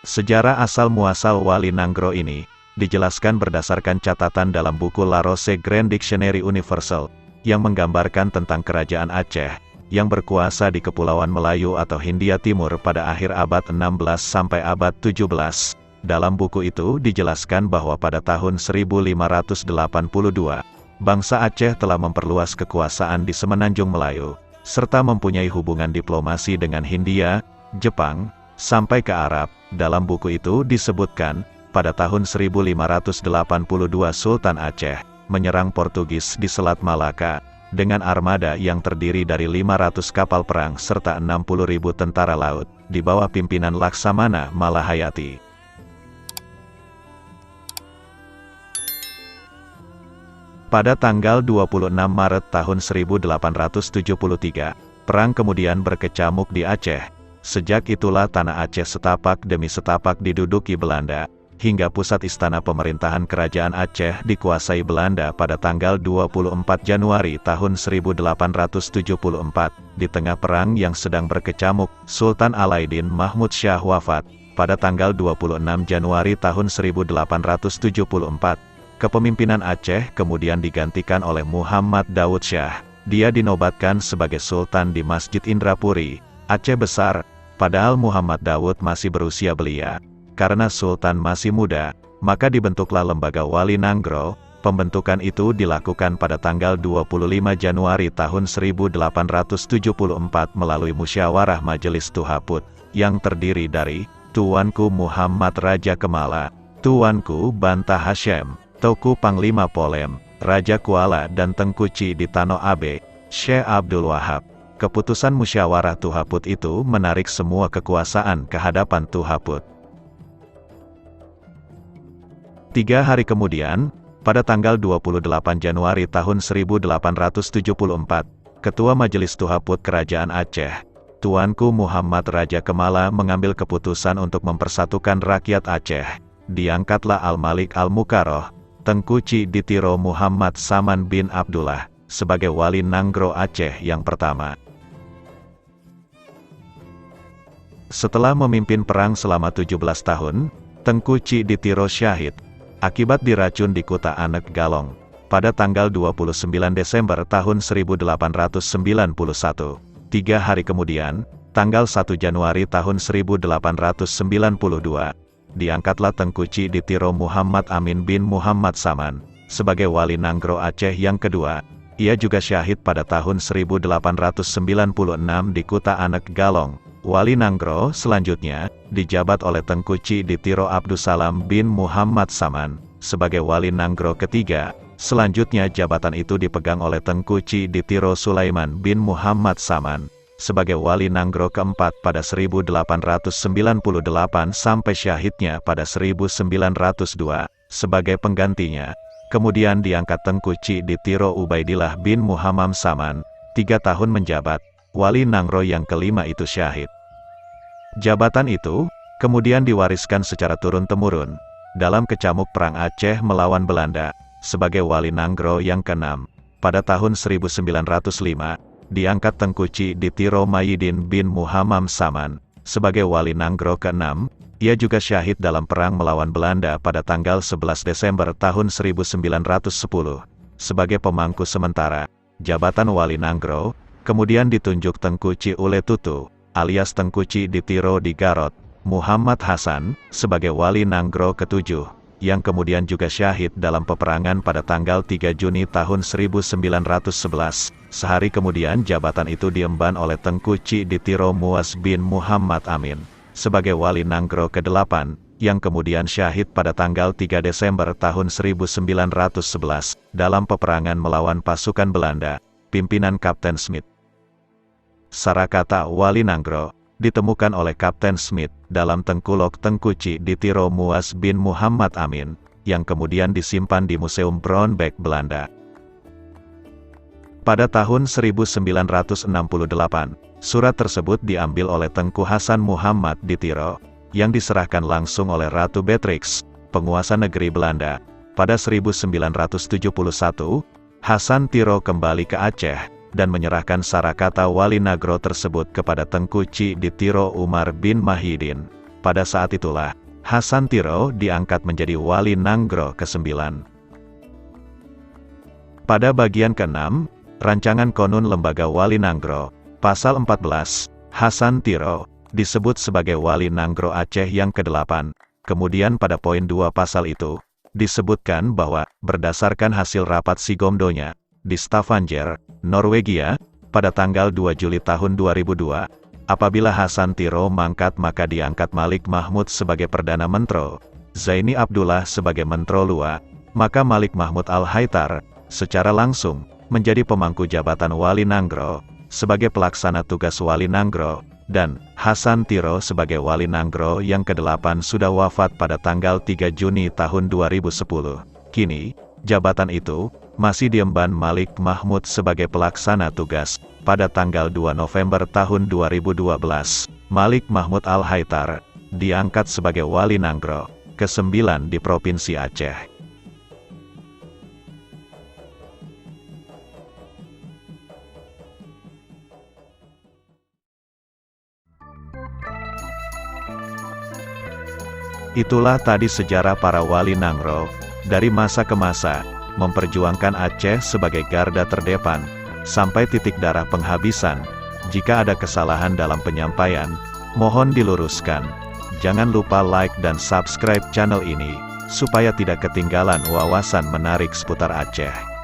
Sejarah asal-muasal Wali Nanggro ini dijelaskan berdasarkan catatan dalam buku Larosse Grand Dictionary Universal, yang menggambarkan tentang kerajaan Aceh, yang berkuasa di Kepulauan Melayu atau Hindia Timur pada akhir abad 16 sampai abad 17. Dalam buku itu dijelaskan bahwa pada tahun 1582, bangsa Aceh telah memperluas kekuasaan di Semenanjung Melayu, serta mempunyai hubungan diplomasi dengan Hindia, Jepang, sampai ke Arab. Dalam buku itu disebutkan, pada tahun 1582 Sultan Aceh menyerang Portugis di Selat Malaka, dengan armada yang terdiri dari 500 kapal perang serta 60.000 tentara laut, di bawah pimpinan Laksamana Malahayati. Pada tanggal 26 Maret tahun 1873, perang kemudian berkecamuk di Aceh. Sejak itulah tanah Aceh setapak demi setapak diduduki Belanda, hingga pusat istana pemerintahan kerajaan Aceh dikuasai Belanda pada tanggal 24 Januari tahun 1874. Di tengah perang yang sedang berkecamuk, Sultan Alaidin Mahmud Shah wafat pada tanggal 26 Januari tahun 1874. Kepemimpinan Aceh kemudian digantikan oleh Muhammad Daud Shah. Dia dinobatkan sebagai Sultan di Masjid Indrapuri, Aceh Besar, padahal Muhammad Daud masih berusia belia. Karena Sultan masih muda, maka dibentuklah lembaga Wali Nanggro. Pembentukan itu dilakukan pada tanggal 25 Januari tahun 1874 melalui musyawarah Majelis Tuhaput, yang terdiri dari Tuanku Muhammad Raja Kemala, Tuanku Bantah Hashem, Toku Panglima Polem, Raja Kuala dan Tengkuci di Tano Abe, Syekh Abdul Wahab. Keputusan musyawarah Tuhaput itu menarik semua kekuasaan ke hadapan Tuhaput. 3 hari kemudian, pada tanggal 28 Januari tahun 1874, Ketua Majelis Tuhaput Kerajaan Aceh, Tuanku Muhammad Raja Kemala mengambil keputusan untuk mempersatukan rakyat Aceh. Diangkatlah Al-Malik Al-Mukarroh, Tengkuci Ditiro Muhammad Saman bin Abdullah, sebagai Wali Nanggro Aceh yang pertama. Setelah memimpin perang selama 17 tahun, Tengkuci Ditiro syahid, akibat diracun di Kuta Anek Galong, pada tanggal 29 Desember tahun 1891. 3 hari kemudian, tanggal 1 Januari tahun 1892, diangkatlah Tengkuci Ditiro Muhammad Amin bin Muhammad Saman, sebagai Wali Nanggro Aceh yang kedua. Ia juga syahid pada tahun 1896 di Kuta Anek Galong. Wali Nanggro selanjutnya dijabat oleh Tengkuci Ditiro Abdussalam bin Muhammad Saman, sebagai Wali Nanggro ketiga. Selanjutnya jabatan itu dipegang oleh Tengkuci Ditiro Sulaiman bin Muhammad Saman, sebagai Wali Nanggro keempat pada 1898 sampai syahidnya pada 1902. Sebagai penggantinya, kemudian diangkat Tengkuci Ditiro Ubaidillah bin Muhammad Saman. 3 tahun menjabat, Wali Nanggro yang kelima itu syahid. Jabatan itu kemudian diwariskan secara turun-temurun dalam kecamuk Perang Aceh melawan Belanda. Sebagai Wali Nanggro yang keenam, pada tahun 1905, diangkat Tengkuci Ditiro Mayidin bin Muhammad Saman, sebagai Wali Nanggro ke-6. Ia juga syahid dalam perang melawan Belanda pada tanggal 11 Desember tahun 1910. Sebagai pemangku sementara jabatan Wali Nanggro, kemudian ditunjuk Tengkuci Uletutu, alias Tengkuci Ditiro di Garot, Muhammad Hasan, sebagai Wali Nanggro ke-7, yang kemudian juga syahid dalam peperangan pada tanggal 3 Juni tahun 1911. Sehari kemudian jabatan itu diemban oleh Tengkuci Ditiro Muas bin Muhammad Amin, sebagai Wali Nanggro ke-8, yang kemudian syahid pada tanggal 3 Desember tahun 1911, dalam peperangan melawan pasukan Belanda, pimpinan Kapten Smith. Sarakata Wali Nanggro ditemukan oleh Kapten Smith dalam tengkulok Tengkuci Ditiro Muas bin Muhammad Amin, yang kemudian disimpan di Museum Brownback, Belanda. Pada tahun 1968, surat tersebut diambil oleh Tengku Hasan Muhammad Ditiro, yang diserahkan langsung oleh Ratu Beatrix, penguasa negeri Belanda. Pada 1971, Hasan Tiro kembali ke Aceh, dan menyerahkan sarakata Wali Nanggro tersebut kepada Tengkuci Ditiro Umar bin Mahidin. Pada saat itulah, Hasan Tiro diangkat menjadi Wali Nanggro ke-9. Pada bagian ke-6, Rancangan Konun Lembaga Wali Nanggro, Pasal 14, Hasan Tiro, disebut sebagai Wali Nanggro Aceh yang ke-8. Kemudian pada poin 2 pasal itu, disebutkan bahwa, berdasarkan hasil rapat Sigomdonya, di Stavanger, Norwegia, pada tanggal 2 Juli tahun 2002, apabila Hasan Tiro mangkat maka diangkat Malik Mahmud sebagai Perdana Mentro, Zaini Abdullah sebagai Mentro Lua, maka Malik Mahmud Al-Haitar, secara langsung, menjadi pemangku jabatan Wali Nanggro, sebagai pelaksana tugas Wali Nanggro, dan Hasan Tiro sebagai Wali Nanggro yang ke-8 sudah wafat pada tanggal 3 Juni tahun 2010. Kini, jabatan itu masih diemban Malik Mahmud sebagai pelaksana tugas. Pada tanggal 2 November tahun 2012, Malik Mahmud Al-Haitar diangkat sebagai Wali Nanggro ke-9 di Provinsi Aceh. Itulah tadi sejarah para Wali Nanggro, dari masa ke masa, memperjuangkan Aceh sebagai garda terdepan, sampai titik darah penghabisan. Jika ada kesalahan dalam penyampaian, mohon diluruskan. Jangan lupa like dan subscribe channel ini, supaya tidak ketinggalan wawasan menarik seputar Aceh.